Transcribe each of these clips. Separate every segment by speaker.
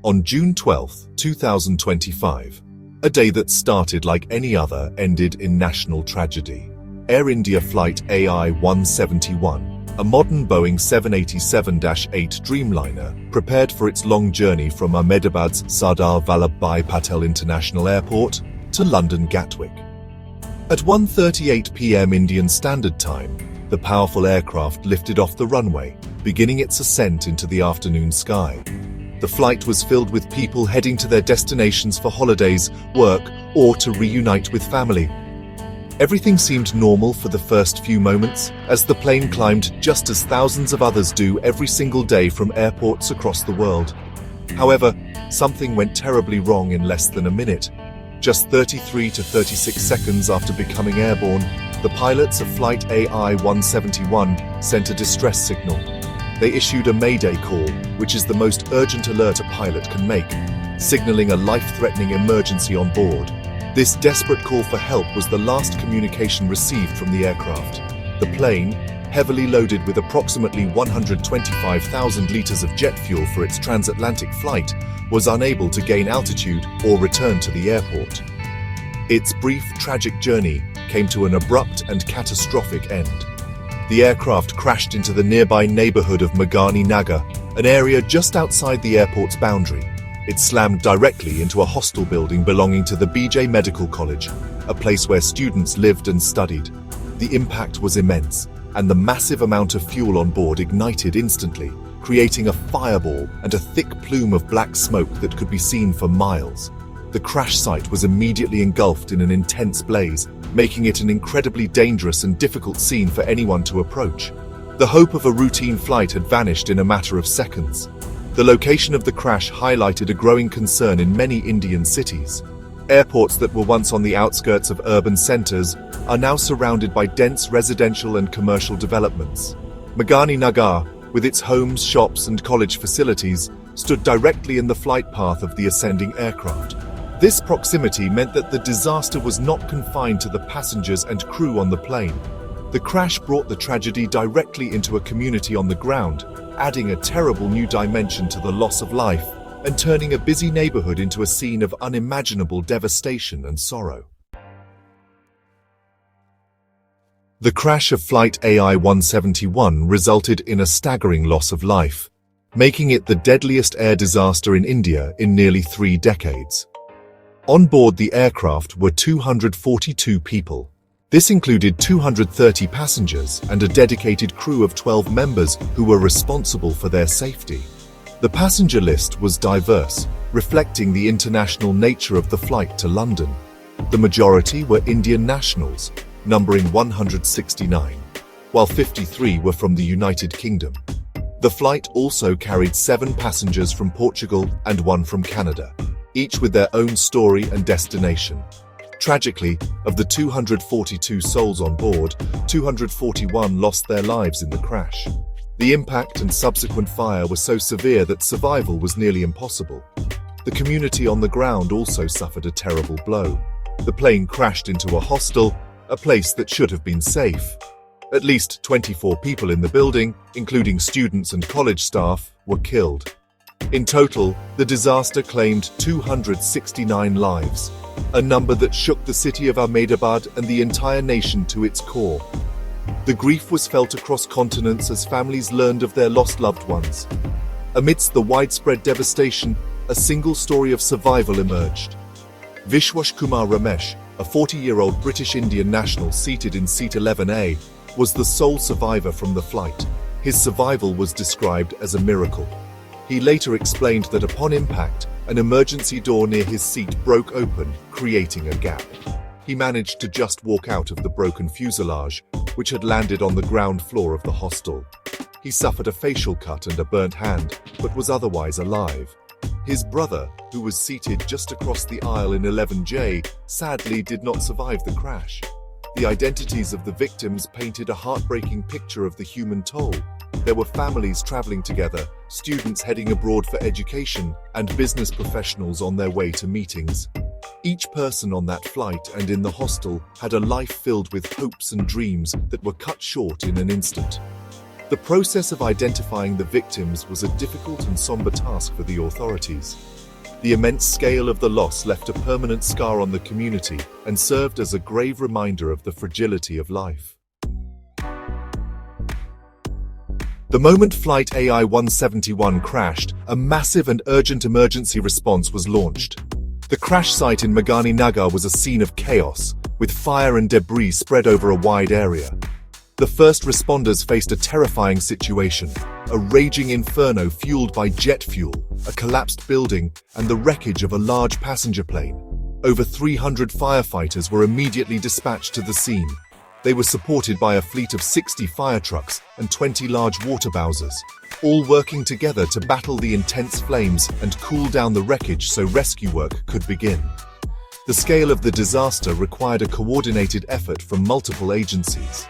Speaker 1: On June 12, 2025, a day that started like any other ended in national tragedy. Air India Flight AI-171, a modern Boeing 787-8 Dreamliner, prepared for its long journey from Ahmedabad's Sardar Vallabhbhai Patel International Airport to London Gatwick. At 1:38 p.m. Indian Standard Time, the powerful aircraft lifted off the runway, beginning its ascent into the afternoon sky. The flight was filled with people heading to their destinations for holidays, work, or to reunite with family. Everything seemed normal for the first few moments, as the plane climbed just as thousands of others do every single day from airports across the world. However, something went terribly wrong in less than a minute. Just 33 to 36 seconds after becoming airborne, the pilots of Flight AI-171 sent a distress signal. They issued a Mayday call, which is the most urgent alert a pilot can make, signaling a life-threatening emergency on board. This desperate call for help was the last communication received from the aircraft. The plane, heavily loaded with approximately 125,000 liters of jet fuel for its transatlantic flight, was unable to gain altitude or return to the airport. Its brief, tragic journey came to an abrupt and catastrophic end. The aircraft crashed into the nearby neighborhood of Meghani Nagar, an area just outside the airport's boundary. It slammed directly into a hostel building belonging to the BJ Medical College, a place where students lived and studied. The impact was immense, and the massive amount of fuel on board ignited instantly, creating a fireball and a thick plume of black smoke that could be seen for miles. The crash site was immediately engulfed in an intense blaze, making it an incredibly dangerous and difficult scene for anyone to approach. The hope of a routine flight had vanished in a matter of seconds. The location of the crash highlighted a growing concern in many Indian cities. Airports that were once on the outskirts of urban centers are now surrounded by dense residential and commercial developments. Meghani Nagar, with its homes, shops, and college facilities, stood directly in the flight path of the ascending aircraft. This proximity meant that the disaster was not confined to the passengers and crew on the plane. The crash brought the tragedy directly into a community on the ground, adding a terrible new dimension to the loss of life and turning a busy neighborhood into a scene of unimaginable devastation and sorrow. The crash of Flight AI-171 resulted in a staggering loss of life, making it the deadliest air disaster in India in nearly 3 decades. On board the aircraft were 242 people. This included 230 passengers and a dedicated crew of 12 members who were responsible for their safety. The passenger list was diverse, reflecting the international nature of the flight to London. The majority were Indian nationals, numbering 169, while 53 were from the United Kingdom. The flight also carried 7 passengers from Portugal and 1 from Canada, each with their own story and destination. Tragically, of the 242 souls on board, 241 lost their lives in the crash. The impact and subsequent fire were so severe that survival was nearly impossible. The community on the ground also suffered a terrible blow. The plane crashed into a hostel, a place that should have been safe. At least 24 people in the building, including students and college staff, were killed. In total, the disaster claimed 269 lives, a number that shook the city of Ahmedabad and the entire nation to its core. The grief was felt across continents as families learned of their lost loved ones. Amidst the widespread devastation, a single story of survival emerged. Vishwash Kumar Ramesh, a 40-year-old British Indian national seated in seat 11A, was the sole survivor from the flight. His survival was described as a miracle. He later explained that upon impact, an emergency door near his seat broke open, creating a gap. He managed to just walk out of the broken fuselage, which had landed on the ground floor of the hostel. He suffered a facial cut and a burnt hand, but was otherwise alive. His brother, who was seated just across the aisle in 11J, sadly did not survive the crash. The identities of the victims painted a heartbreaking picture of the human toll. There were families traveling together, students heading abroad for education, and business professionals on their way to meetings. Each person on that flight and in the hostel had a life filled with hopes and dreams that were cut short in an instant. The process of identifying the victims was a difficult and somber task for the authorities. The immense scale of the loss left a permanent scar on the community and served as a grave reminder of the fragility of life. The moment Flight AI-171 crashed, a massive and urgent emergency response was launched. The crash site in Meghani Nagar was a scene of chaos, with fire and debris spread over a wide area. The first responders faced a terrifying situation: a raging inferno fueled by jet fuel, a collapsed building, and the wreckage of a large passenger plane. Over 300 firefighters were immediately dispatched to the scene. They were supported by a fleet of 60 fire trucks and 20 large water bowsers, all working together to battle the intense flames and cool down the wreckage so rescue work could begin. The scale of the disaster required a coordinated effort from multiple agencies.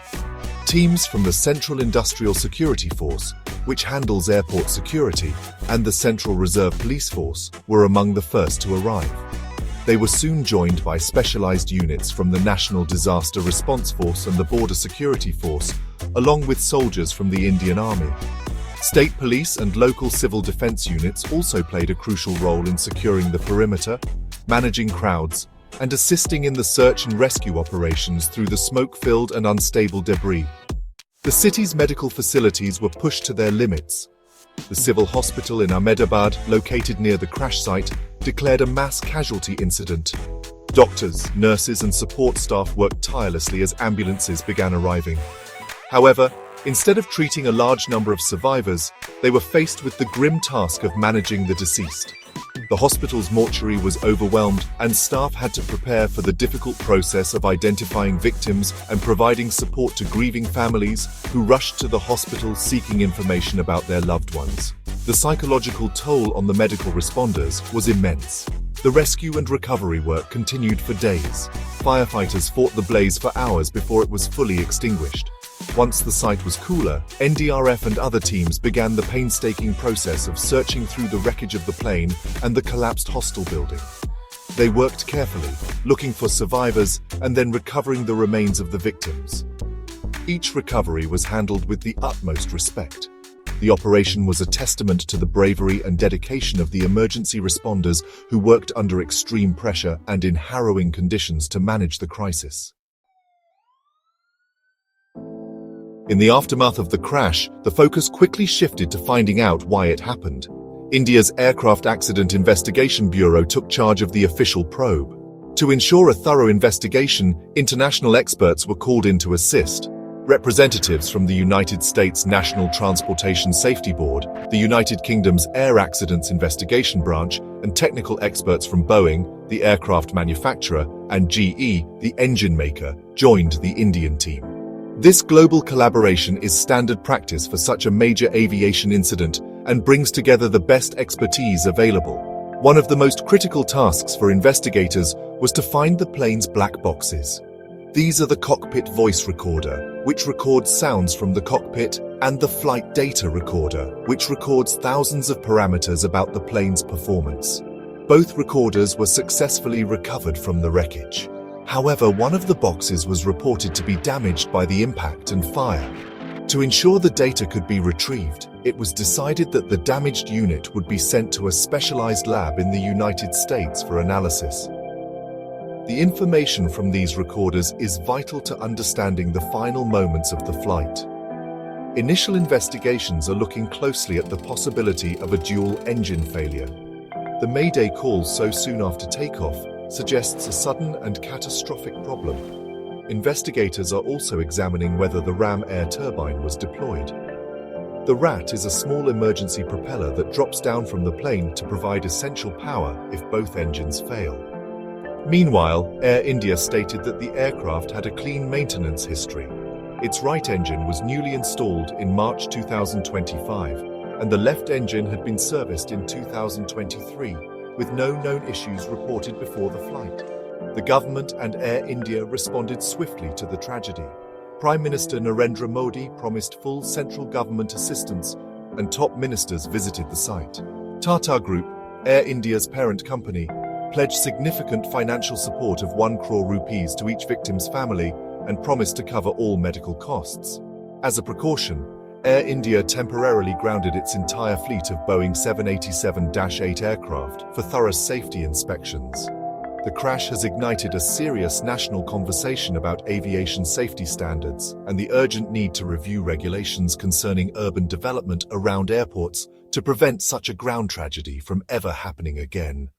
Speaker 1: Teams from the Central Industrial Security Force, which handles airport security, and the Central Reserve Police Force were among the first to arrive. They were soon joined by specialized units from the National Disaster Response Force and the Border Security Force, along with soldiers from the Indian Army. State police and local civil defense units also played a crucial role in securing the perimeter, managing crowds, and assisting in the search and rescue operations through the smoke-filled and unstable debris. The city's medical facilities were pushed to their limits. The civil hospital in Ahmedabad, located near the crash site, declared a mass casualty incident. Doctors, nurses, and support staff worked tirelessly as ambulances began arriving. However, instead of treating a large number of survivors, they were faced with the grim task of managing the deceased. The hospital's mortuary was overwhelmed, and staff had to prepare for the difficult process of identifying victims and providing support to grieving families who rushed to the hospital seeking information about their loved ones. The psychological toll on the medical responders was immense. The rescue and recovery work continued for days. Firefighters fought the blaze for hours before it was fully extinguished. Once the site was cooler, NDRF and other teams began the painstaking process of searching through the wreckage of the plane and the collapsed hostel building. They worked carefully, looking for survivors and then recovering the remains of the victims. Each recovery was handled with the utmost respect. The operation was a testament to the bravery and dedication of the emergency responders who worked under extreme pressure and in harrowing conditions to manage the crisis. In the aftermath of the crash, the focus quickly shifted to finding out why it happened. India's Aircraft Accident Investigation Bureau took charge of the official probe. To ensure a thorough investigation, international experts were called in to assist. Representatives from the United States National Transportation Safety Board, the United Kingdom's Air Accidents Investigation Branch, and technical experts from Boeing, the aircraft manufacturer, and GE, the engine maker, joined the Indian team. This global collaboration is standard practice for such a major aviation incident and brings together the best expertise available. One of the most critical tasks for investigators was to find the plane's black boxes. These are the cockpit voice recorder, which records sounds from the cockpit, and the flight data recorder, which records thousands of parameters about the plane's performance. Both recorders were successfully recovered from the wreckage. However, one of the boxes was reported to be damaged by the impact and fire. To ensure the data could be retrieved, it was decided that the damaged unit would be sent to a specialized lab in the United States for analysis. The information from these recorders is vital to understanding the final moments of the flight. Initial investigations are looking closely at the possibility of a dual engine failure. The Mayday call so soon after takeoff suggests a sudden and catastrophic problem. Investigators are also examining whether the ram air turbine was deployed. The RAT is a small emergency propeller that drops down from the plane to provide essential power if both engines fail. Meanwhile, Air India stated that the aircraft had a clean maintenance history. Its right engine was newly installed in March 2025, and the left engine had been serviced in 2023. With no known issues reported before the flight. The government and Air India responded swiftly to the tragedy. Prime Minister Narendra Modi promised full central government assistance, and top ministers visited the site. Tata Group, Air India's parent company, pledged significant financial support of 1 crore rupees to each victim's family and promised to cover all medical costs. As a precaution, Air India temporarily grounded its entire fleet of Boeing 787-8 aircraft for thorough safety inspections. The crash has ignited a serious national conversation about aviation safety standards and the urgent need to review regulations concerning urban development around airports to prevent such a ground tragedy from ever happening again.